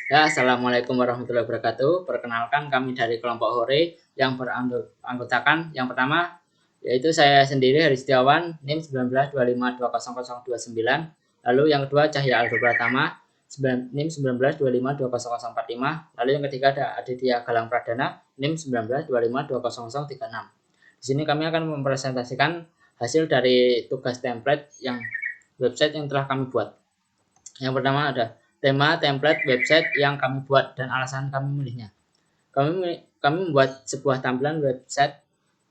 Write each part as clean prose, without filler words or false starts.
Ya, Assalamualaikum warahmatullahi wabarakatuh. Perkenalkan kami dari kelompok Hore yang beranggotakan yang pertama yaitu saya sendiri Haris Setiawan, NIM 1925200209. Lalu yang kedua Cahya Aldo Pratama, NIM 19252045. Lalu yang ketiga ada Aditya Galang Pradana, NIM 19252036. Di sini kami akan mempresentasikan hasil dari tugas template yang website yang telah kami buat. Yang pertama ada tema template website yang kami buat dan alasan kami memilihnya. Kami membuat sebuah tampilan website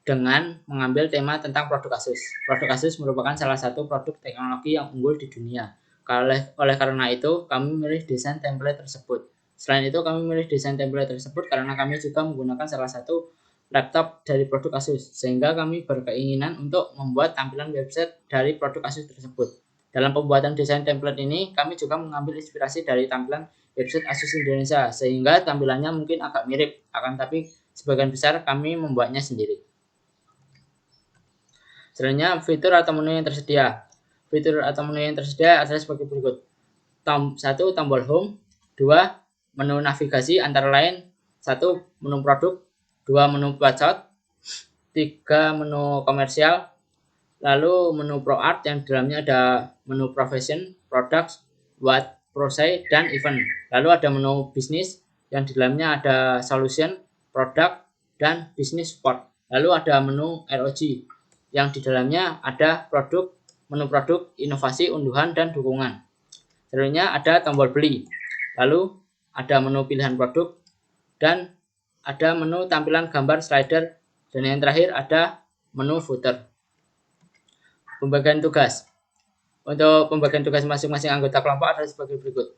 dengan mengambil tema tentang produk Asus. Produk Asus merupakan salah satu produk teknologi yang unggul di dunia. Oleh karena itu, kami memilih desain template tersebut. Selain itu, kami memilih desain template tersebut karena kami juga menggunakan salah satu laptop dari produk Asus, sehingga kami berkeinginan untuk membuat tampilan website dari produk Asus tersebut. Dalam pembuatan desain template ini, kami juga mengambil inspirasi dari tampilan website Asus Indonesia, sehingga tampilannya mungkin agak mirip, akan tapi sebagian besar kami membuatnya sendiri. Selanjutnya, fitur atau menu yang tersedia. Fitur atau menu yang tersedia adalah sebagai berikut. 1. Tombol home. 2. Menu navigasi antara lain 1. Menu produk. 2. Menu pivot. 3. Menu komersial. Lalu menu Pro Art yang di dalamnya ada menu Profession, Products, What, Prosai, dan Event. Lalu ada menu Bisnis yang di dalamnya ada Solution, Product, dan Business Support. Lalu ada menu ROG yang di dalamnya ada produk, menu produk, inovasi, unduhan, dan dukungan. Selanjutnya ada tombol beli. Lalu ada menu pilihan produk dan ada menu tampilan gambar slider, dan yang terakhir ada menu footer. Pembagian tugas. Untuk pembagian tugas masing-masing anggota kelompok adalah sebagai berikut.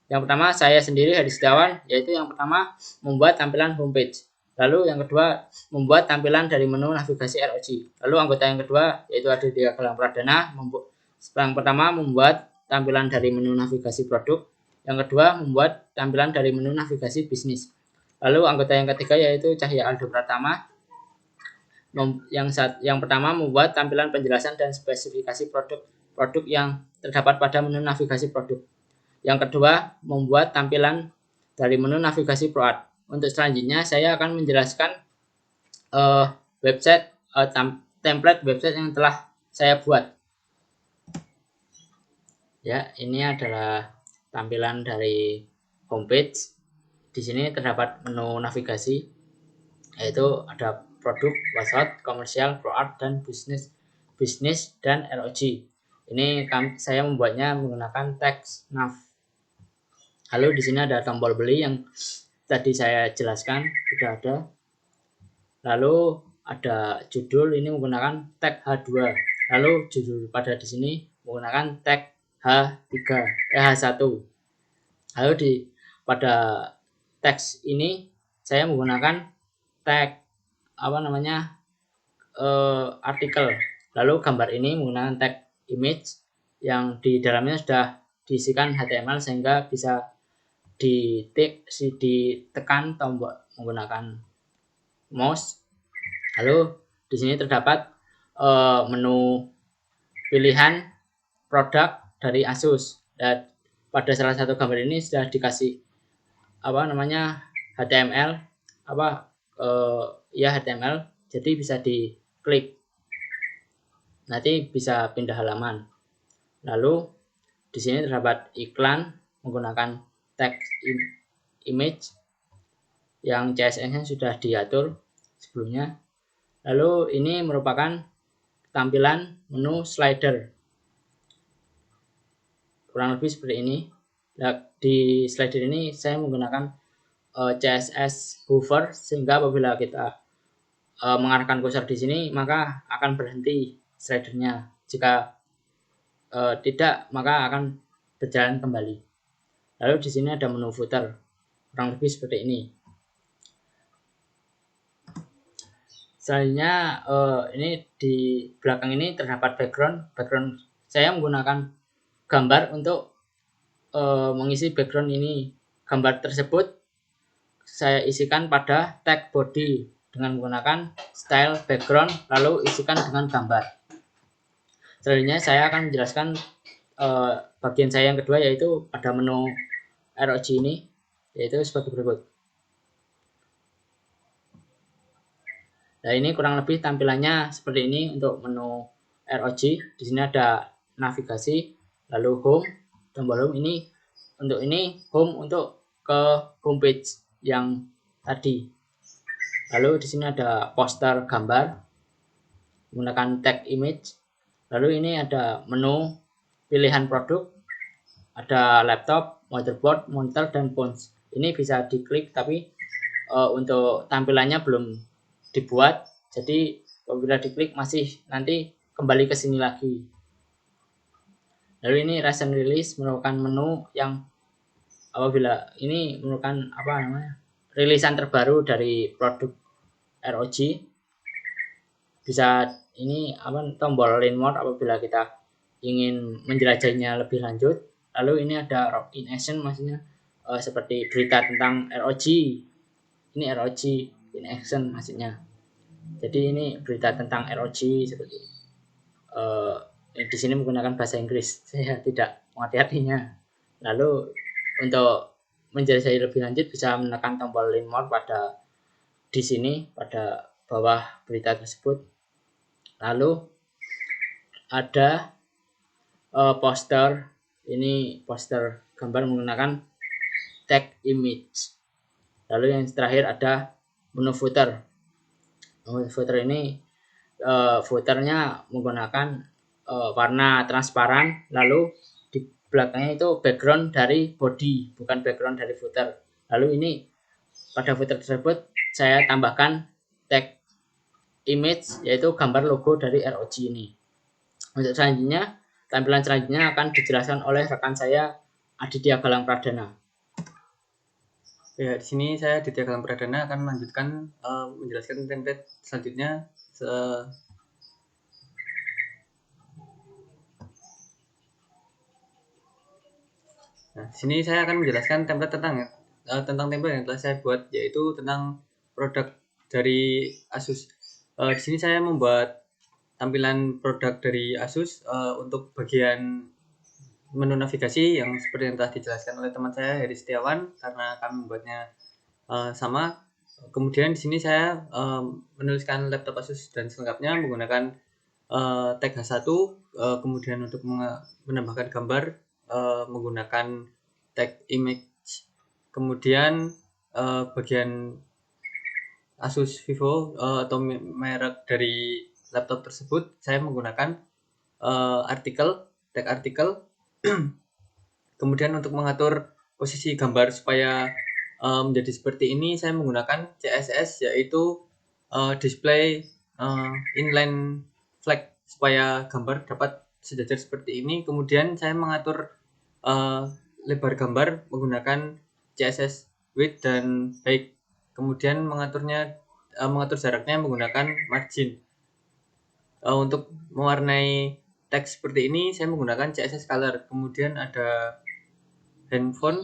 Yang pertama, saya sendiri Haris Setiawan, yaitu yang pertama membuat tampilan homepage. Lalu yang kedua, membuat tampilan dari menu navigasi ROG. Lalu anggota yang kedua, yaitu Aditya Galang Pradana, yang pertama membuat tampilan dari menu navigasi produk. Yang kedua, membuat tampilan dari menu navigasi bisnis. Lalu anggota yang ketiga, yaitu Cahya Aldo Pratama, yang pertama membuat tampilan penjelasan dan spesifikasi produk yang terdapat pada menu navigasi produk. Yang kedua, membuat tampilan dari menu navigasi ProArt. Untuk selanjutnya, saya akan menjelaskan template website yang telah saya buat. Ya, ini adalah tampilan dari homepage. Di sini terdapat menu navigasi, yaitu ada produk, website, komersial, ProArt, dan bisnis dan ROG. Ini saya membuatnya menggunakan teks nav. Lalu di sini ada tombol beli yang tadi saya jelaskan sudah ada. Lalu ada judul, ini menggunakan tag H2. Lalu judul pada di sini menggunakan tag H1. Lalu pada teks ini saya menggunakan tag artikel. Lalu gambar ini menggunakan tag image yang di dalamnya sudah diisikan HTML sehingga bisa ditekan tombol menggunakan mouse. Lalu di sini terdapat menu pilihan produk dari Asus. Dan pada salah satu gambar ini sudah dikasih HTML HTML, jadi bisa diklik, nanti bisa pindah halaman. Lalu di sini terdapat iklan menggunakan tag image yang CSS-nya sudah diatur sebelumnya. Lalu ini merupakan tampilan menu slider, kurang lebih seperti ini. Nah, di slider ini saya menggunakan CSS hover sehingga apabila kita mengarahkan cursor di sini maka akan berhenti slidernya. Jika tidak maka akan berjalan kembali. Lalu di sini ada menu footer, kurang lebih seperti ini. Selanjutnya ini di belakang ini terdapat background saya menggunakan gambar untuk mengisi background ini. Gambar tersebut saya isikan pada tag body dengan menggunakan style background, lalu isikan dengan gambar. Selanjutnya saya akan menjelaskan bagian saya yang kedua, yaitu pada menu ROG ini. yaitu sebagai berikut. Nah, ini kurang lebih tampilannya seperti ini untuk menu ROG. Di sini ada navigasi, lalu home, tombol home. Ini untuk home untuk ke homepage yang tadi. Lalu di sini ada poster gambar menggunakan tag image. Lalu ini ada menu pilihan produk, ada laptop, motherboard, monitor, dan phones. Ini bisa diklik, tapi untuk tampilannya belum dibuat, jadi apabila diklik masih nanti kembali ke sini lagi. Lalu ini recent release merupakan menu yang apabila ini merupakan rilisan terbaru dari produk ROG. Bisa ini tombol learn more apabila kita ingin menjelajahinya lebih lanjut. Lalu ini ada rock in action, maksudnya seperti berita tentang ROG. Ini ROG in action maksudnya. Jadi ini berita tentang ROG seperti di sini menggunakan bahasa Inggris. Saya tidak mengerti artinya. Lalu untuk menjelajahi lebih lanjut bisa menekan tombol learn more pada di sini pada bawah berita tersebut. Lalu ada poster, ini poster gambar menggunakan tag image. Lalu yang terakhir ada menu footer. Menu footer ini footernya menggunakan warna transparan, lalu di belakangnya itu background dari body, bukan background dari footer. Lalu ini pada footer tersebut saya tambahkan tag image, yaitu gambar logo dari ROG ini. Untuk selanjutnya, tampilan selanjutnya akan dijelaskan oleh rekan saya Aditya Galang Pradana. Ya, di sini saya Aditya Galang Pradana akan melanjutkan menjelaskan template selanjutnya. Nah, di sini saya akan menjelaskan template tentang template yang telah saya buat, yaitu tentang produk dari Asus. Di sini saya membuat tampilan produk dari Asus untuk bagian menu navigasi yang seperti yang telah dijelaskan oleh teman saya Heri Setiawan, karena kami membuatnya sama. Kemudian di sini saya menuliskan laptop Asus dan selengkapnya menggunakan tag H1, kemudian untuk menambahkan gambar menggunakan tag image. Kemudian bagian Asus Vivo atau merek dari laptop tersebut saya menggunakan tag artikel. Kemudian untuk mengatur posisi gambar supaya menjadi seperti ini, saya menggunakan CSS, yaitu display inline flag, supaya gambar dapat sejajar seperti ini. Kemudian saya mengatur lebar gambar menggunakan CSS width dan height. Kemudian mengatur jaraknya menggunakan margin. Untuk mewarnai teks seperti ini saya menggunakan CSS color. Kemudian ada handphone,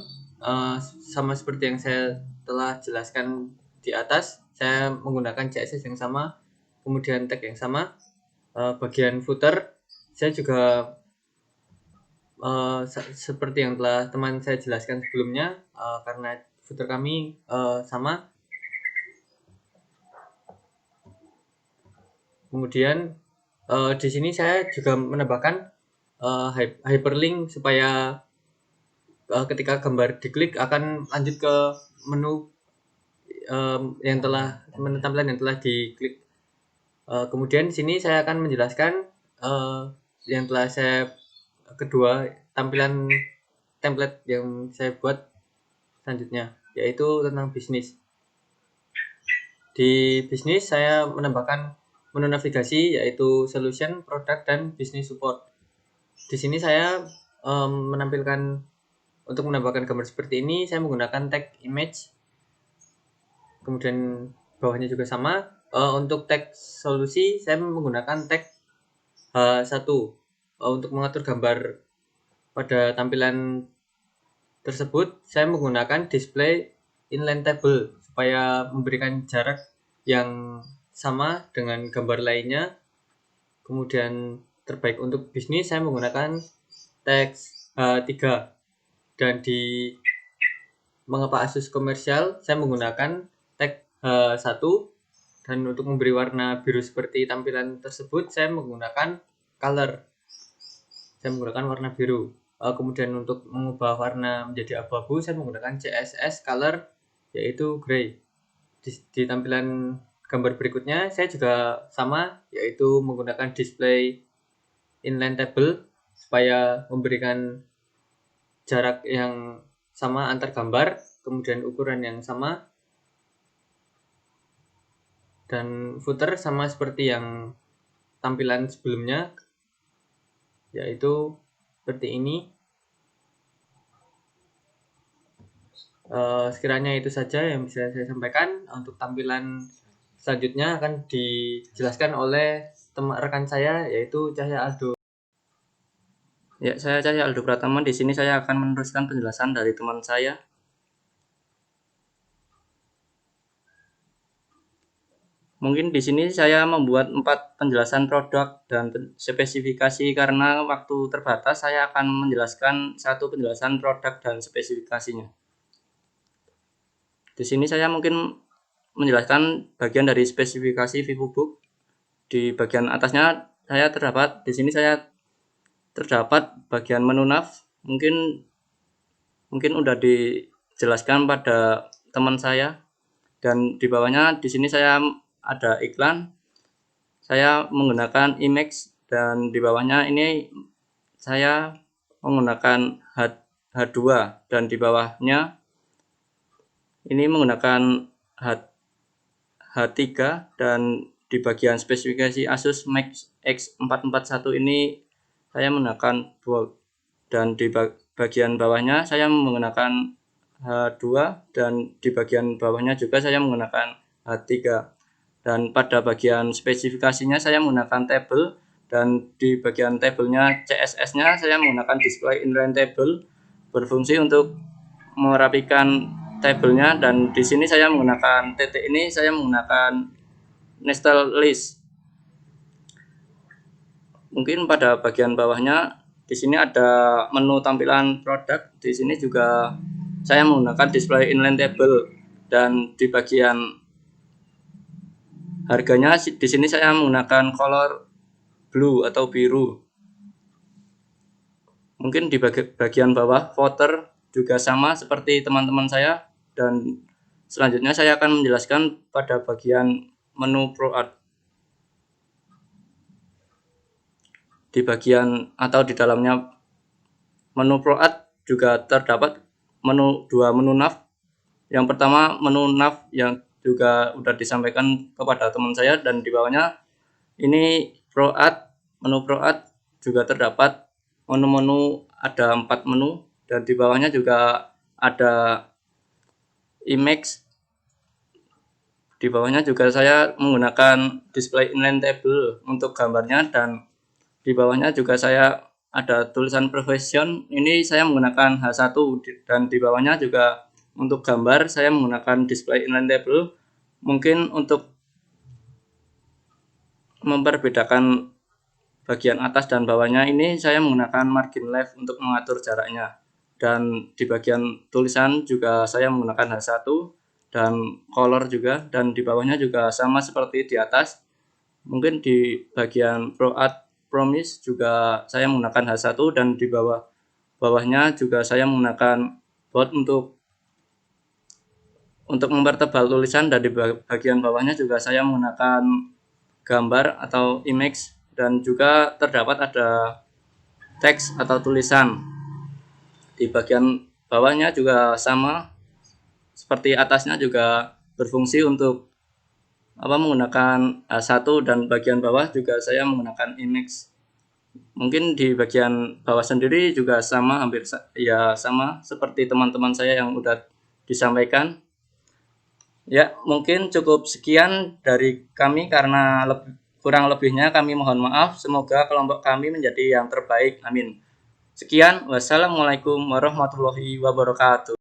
sama seperti yang saya telah jelaskan di atas, saya menggunakan CSS yang sama, kemudian tag yang sama. Bagian footer saya juga seperti yang telah teman saya jelaskan sebelumnya, karena footer kami sama. Kemudian di sini saya juga menambahkan hyperlink supaya ketika gambar diklik akan lanjut ke menu tampilan yang telah diklik. Kemudian di sini saya akan menjelaskan yang telah saya kedua tampilan template yang saya buat selanjutnya, yaitu tentang bisnis. Di bisnis saya menambahkan menu navigasi, yaitu solution, product, dan business support. Di sini saya menampilkan untuk menambahkan gambar seperti ini, saya menggunakan tag image. Kemudian bawahnya juga sama. Untuk tag solusi saya menggunakan tag H1 untuk mengatur gambar pada tampilan tersebut. Saya menggunakan display inline table supaya memberikan jarak yang sama dengan gambar lainnya. Kemudian terbaik untuk bisnis saya menggunakan tag H3, dan di mengapa Asus komersial, saya menggunakan tag H1, dan untuk memberi warna biru seperti tampilan tersebut saya menggunakan color. Saya menggunakan warna biru. Kemudian untuk mengubah warna menjadi abu-abu saya menggunakan CSS color, yaitu gray. Di tampilan gambar berikutnya saya juga sama, yaitu menggunakan display inline table supaya memberikan jarak yang sama antar gambar, kemudian ukuran yang sama, dan footer sama seperti yang tampilan sebelumnya, yaitu seperti ini. Sekiranya itu saja yang bisa saya sampaikan. Untuk tampilan selanjutnya akan dijelaskan oleh rekan saya, yaitu Cahya Aldo. Ya, saya Cahya Aldo Pratama. Di sini saya akan meneruskan penjelasan dari teman saya. Mungkin di sini saya membuat 4 penjelasan produk dan spesifikasi karena waktu terbatas. Saya akan menjelaskan 1 penjelasan produk dan spesifikasinya. Di sini saya mungkin menjelaskan bagian dari spesifikasi VivoBook. Di bagian atasnya di sini saya terdapat bagian menu nav. Mungkin udah dijelaskan pada teman saya, dan di bawahnya di sini saya ada iklan. Saya menggunakan Emacs, dan di bawahnya ini saya menggunakan H2, dan di bawahnya ini menggunakan H3, dan di bagian spesifikasi Asus Max X441 ini saya menggunakan Bold, dan di bagian bawahnya saya menggunakan H2, dan di bagian bawahnya juga saya menggunakan H3, dan pada bagian spesifikasinya saya menggunakan table, dan di bagian tabelnya CSS-nya saya menggunakan display inline table, berfungsi untuk merapikan tabelnya, dan di sini saya menggunakan titik ini saya menggunakan nested list. Mungkin pada bagian bawahnya di sini ada menu tampilan produk. Di sini juga saya menggunakan display inline table, dan di bagian harganya di sini saya menggunakan color blue atau biru. Mungkin di bagian bawah footer juga sama seperti teman-teman saya, dan selanjutnya saya akan menjelaskan pada bagian menu ProArt. Di bagian atau di dalamnya menu ProArt juga terdapat dua menu nav. Yang pertama menu nav yang juga sudah disampaikan kepada teman saya, dan di bawahnya ini menu ProArt juga terdapat menu-menu, ada 4 menu, dan di bawahnya juga ada Emacs. Di bawahnya juga saya menggunakan display inline table untuk gambarnya, dan di bawahnya juga saya ada tulisan profession. Ini saya menggunakan H1, dan di bawahnya juga untuk gambar saya menggunakan display inline table. Mungkin untuk memperbedakan bagian atas dan bawahnya ini saya menggunakan margin left untuk mengatur jaraknya, dan di bagian tulisan juga saya menggunakan H1 dan color juga, dan di bawahnya juga sama seperti di atas. Mungkin di bagian ProArt Promise juga saya menggunakan H1, dan di bawahnya juga saya menggunakan bold untuk mempertebal tulisan, dan di bagian bawahnya juga saya menggunakan gambar atau image, dan juga terdapat ada teks atau tulisan. Di bagian bawahnya juga sama seperti atasnya, juga berfungsi untuk menggunakan H1, dan bagian bawah juga saya menggunakan image. Mungkin di bagian bawah sendiri juga sama, hampir ya sama seperti teman-teman saya yang udah disampaikan. Ya, mungkin cukup sekian dari kami, karena kurang lebihnya kami mohon maaf. Semoga kelompok kami menjadi yang terbaik. Amin. Sekian, wassalamualaikum warahmatullahi wabarakatuh.